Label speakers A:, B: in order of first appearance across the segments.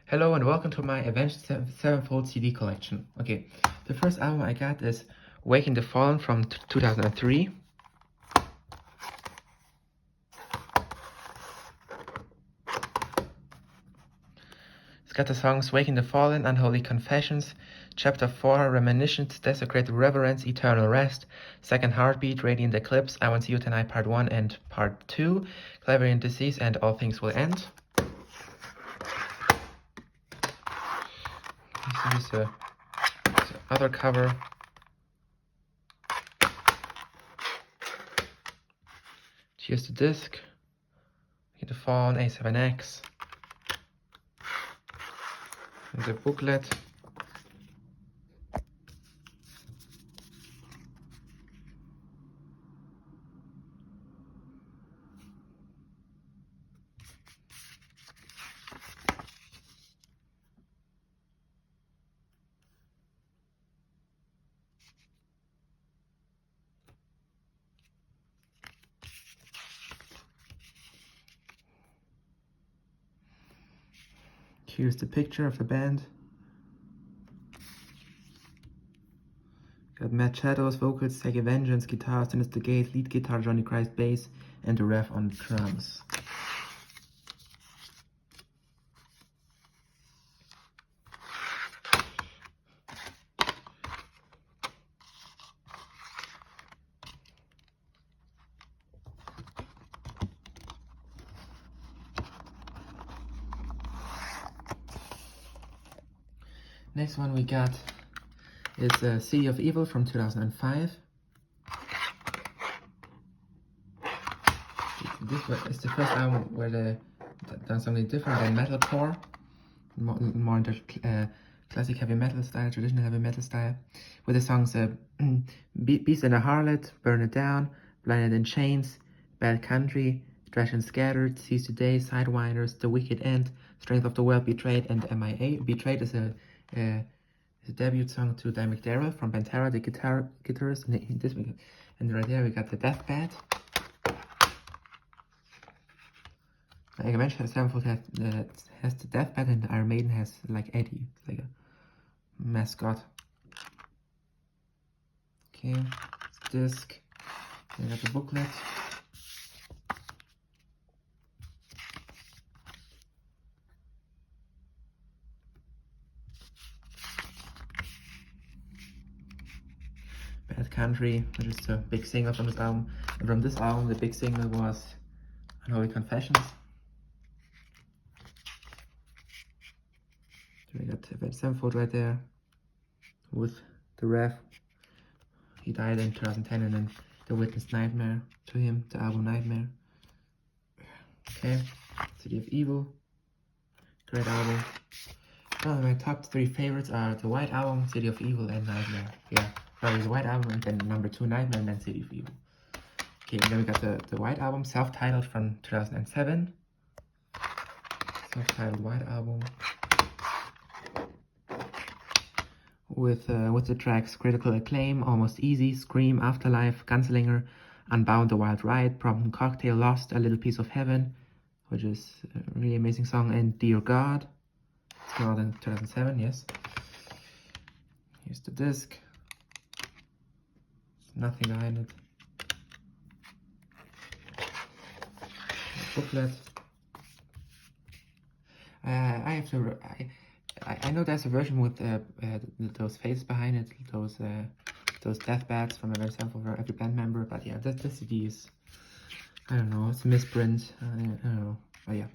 A: Hello and welcome to my Avenged Sevenfold CD collection. Okay, the first album I got is Waking the Fallen from 2003. It's got the songs Waking the Fallen, Unholy Confessions, Chapter 4, Reminiscence, Desecrate Reverence, Eternal Rest, Second Heartbeat, Radiant Eclipse, I Want to See You Tonight Part 1 and Part 2, Clarion Disease, and All Things Will End. This is the other cover. Here's the disc. Waking the Fallen, A7X. The booklet. Here's the picture of the band. Got Matt Shadows, vocals, Sega Vengeance, guitar, Sinister Gate, lead guitar, Johnny Christ bass, and the Rev on drums. Next one we got is City of Evil from 2005. This is the first album where they done something different than metalcore, more in the classic heavy metal style, traditional heavy metal style, with the songs Beast and a Harlot, Burn It Down, Blinded in Chains, Bad Country, Trash and Scattered, Seize the Day, Sidewinders, The Wicked End, Strength of the World, Betrayed, and MIA. Betrayed is a debut song to Dimebag Darrell from Pantera, the guitarist. And right there we got the Deathbed. Like I mentioned, Sevenfold has the Deathbed, and Iron Maiden has like Eddie, it's like a mascot. Okay, disc. We got the booklet. Bad Country, which is the big single from this album. And from this album, the big single was Unholy Confessions. So we got Avenged Sevenfold right there with the Rev. He died in 2010, and then the Witness Nightmare to him, the album Nightmare. Okay, City of Evil, great album. Well, my top 3 favorites are the White Album, City of Evil, and Nightmare. Yeah, probably the White Album, and then number 2 Nightmare, and then City of Evil. Okay, and then we got the White Album, self-titled from 2007. Self-titled White Album. With the tracks Critical Acclaim, Almost Easy, Scream, Afterlife, Gunslinger, Unbound, The Wild Ride, Prompt Cocktail, Lost, A Little Piece of Heaven, which is a really amazing song, and Dear God. It's come out in 2007, yes. Here's the disc. There's nothing behind it. The booklet. I know there's a version with those faces behind it, those deathbeds from Avenged Sevenfold for every band member, but yeah, this CD is, I don't know, it's a misprint, I don't know, but yeah,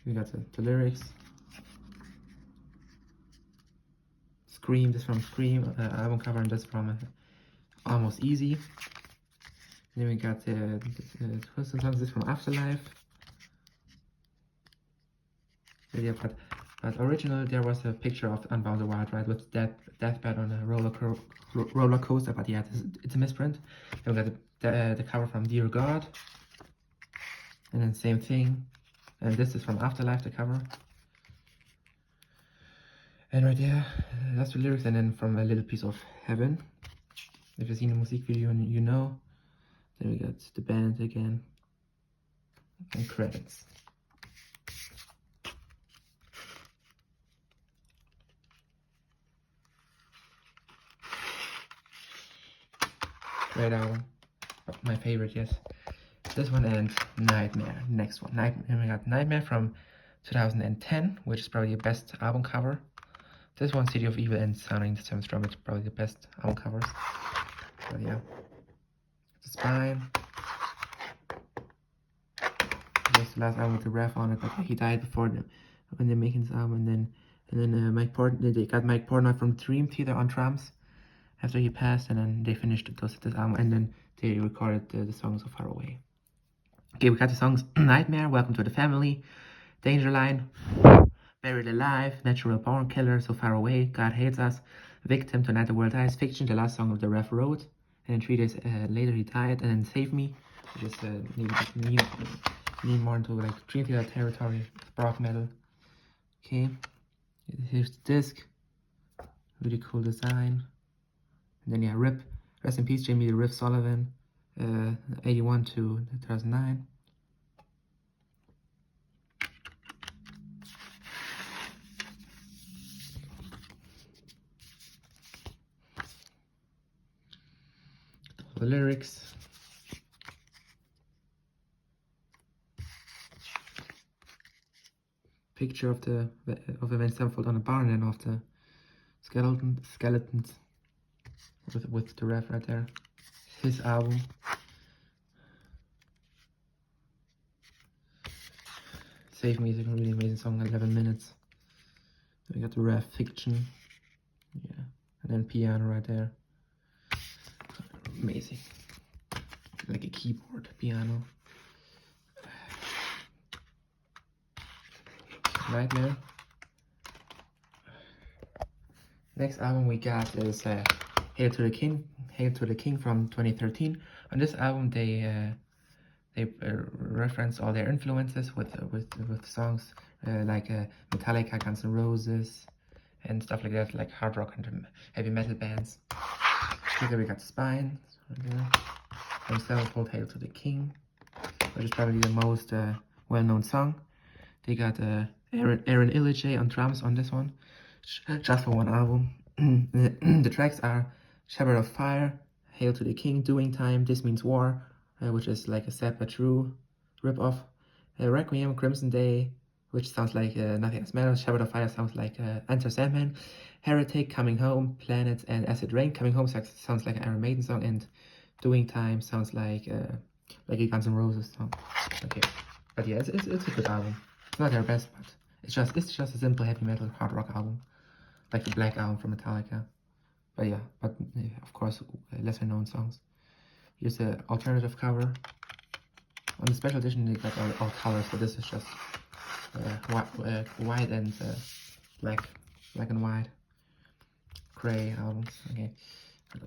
A: we got the lyrics. Scream, this from Scream, album cover, and this from Almost Easy. And then we got the first songs, this from Afterlife. Yeah, but originally there was a picture of Unbound the Wild Ride with Deathbed on a roller coaster, but yeah, it's a misprint. Then we got the cover from Dear God, and then same thing, and this is from Afterlife, the cover. And right there, that's the lyrics, and then from A Little Piece of Heaven. If you've seen the music video, you know. Then we got the band again, and credits. Great album. My favorite, yes. This one and Nightmare. Next one. Nightmare. We got Nightmare from 2010, which is probably the best album cover. This one, City of Evil and Sounding the Seventh Drum, is probably the best album covers. But yeah. The Spine. This the last album with the ref on it, but he died before when they're making this album, and then Mike Portnoy, they got Mike Portnoy from Dream Theater on drums after he passed, and then they finished this album, and then they recorded the song So Far Away. Okay, we got the songs Nightmare, Welcome to the Family, Danger Line, Buried Alive, Natural Born Killer, So Far Away, God Hates Us, Victim, Tonight the World Dies, Fiction, the last song of the ref wrote, and then 3 days later he died, and then Save Me, which is need more into like Dream Theater territory, rock metal. Okay, here's the disc, really cool design. And then yeah, RIP, rest in peace Jamie the Riff Sullivan, 81 to 2009. The lyrics. Picture of Avenged Sevenfold on a barn and of the skeletons with the ref right there. His album. Save Me is a really amazing song, 11 minutes. Then we got the ref, Fiction. Yeah, and then piano right there. Amazing. Like a keyboard piano. Nightmare. Next album we got is Hail to the King from 2013. On this album they reference all their influences with songs like Metallica, Guns N' Roses, and stuff like that, like hard rock and heavy metal bands. Here we got Spine, from Sevenfold, Hail to the King, which is probably the most well-known song. They got Aaron Illich on drums on this one, just for one album. The tracks are Shepherd of Fire, Hail to the King, Doing Time, This Means War, which is like a Sad But True rip-off. Requiem, Crimson Day, which sounds like Nothing Else Matters. Shepherd of Fire sounds like Enter Sandman. Heretic, Coming Home, Planets, and Acid Rain. Coming Home sounds like an Iron Maiden song, and Doing Time sounds like a Guns N' Roses song. Okay, but yeah, it's a good album. It's not their best, but it's just a simple heavy metal hard rock album, like the Black Album from Metallica. But yeah, of course lesser known songs. Here's the alternative cover. On the special edition they got all colors, but this is just white and black and white, gray albums. Okay,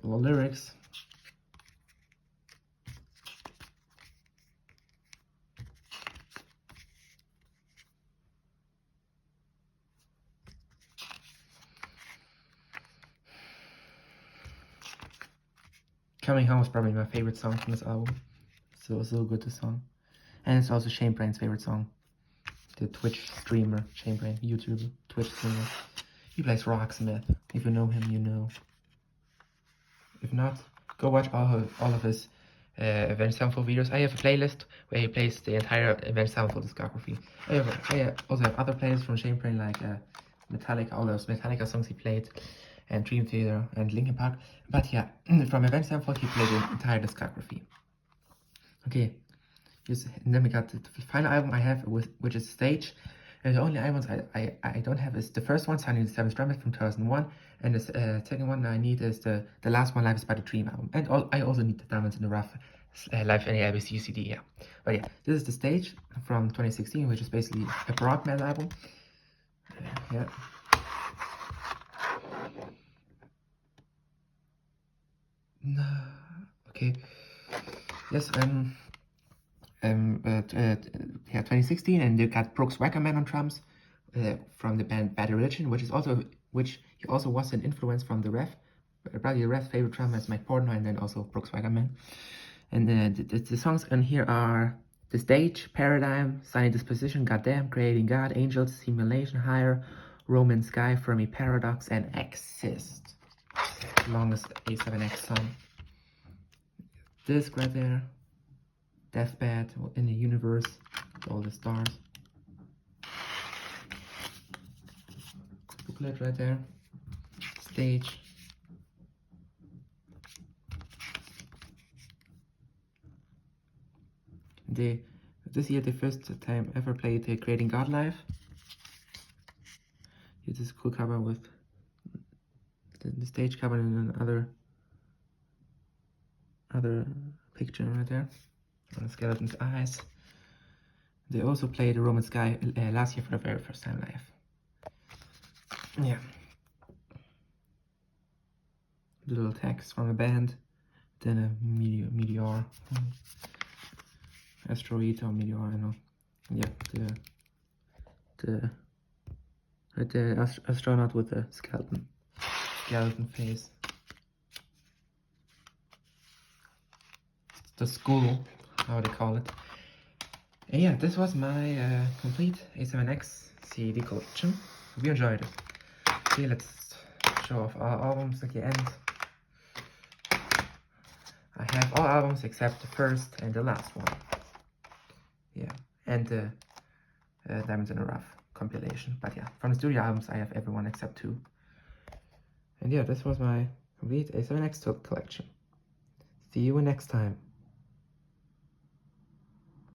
A: the lyrics. Coming Home is probably my favorite song from this album. So good, this song. And it's also Shane Brain's favorite song. The Twitch streamer, Shane Brain, YouTube, Twitch streamer. He plays Rocksmith. If you know him, you know. If not, go watch all of his Avenged Sevenfold videos. I have a playlist where he plays the entire Avenged Sevenfold discography. I also have other playlists from Shane Brain, like Metallica, all those Metallica songs he played, and Dream Theater and Linkin Park. But yeah, from Avenged Sevenfold he played the entire discography. Okay, and then we got the final album I have, which is Stage. And the only albums I don't have is the first one, Sounding the Seventh Drum from 2001, and the second one I need is the last one, Life is But a Dream album. And I also need the Diamonds in the Rough Live in the ABC CD, yeah. But yeah, this is the Stage from 2016, which is basically a rock metal album. Yeah. Okay. Yes. Yeah, 2016, and you got Brooks Wackerman on drums from the band Bad Religion, which he also was an influence from the Ref. Probably the Ref's favorite drummer is Mike Portnoy, and then also Brooks Wackerman. And the songs on here are The Stage, Paradigm, Sunny Disposition, Goddamn, Creating God, Angels, Simulation, Higher, Roman Sky, Fermi Paradox, and Exist. Longest A7X song. disc right there. Deathbed in the universe, all the stars. Booklet right there. Stage. This year the first time ever played the Creating God live. Here's this cool cover with the stage cover and another picture right there on the skeleton's eyes. They also played the Roman Sky last year for the very first time live. Yeah. The little text from the band, then a meteor, asteroid or meteor, I don't know. Yeah, the astronaut with the skeleton face. The school, how they call it. And yeah, this was my complete A7X CD collection. Hope you enjoyed it. Okay, let's show off our albums at the end. I have all albums except the first and the last one. Yeah, and the Diamonds in the Rough compilation. But yeah, from the studio albums, I have everyone except 2. And yeah, this was my complete A7X collection. See you next time.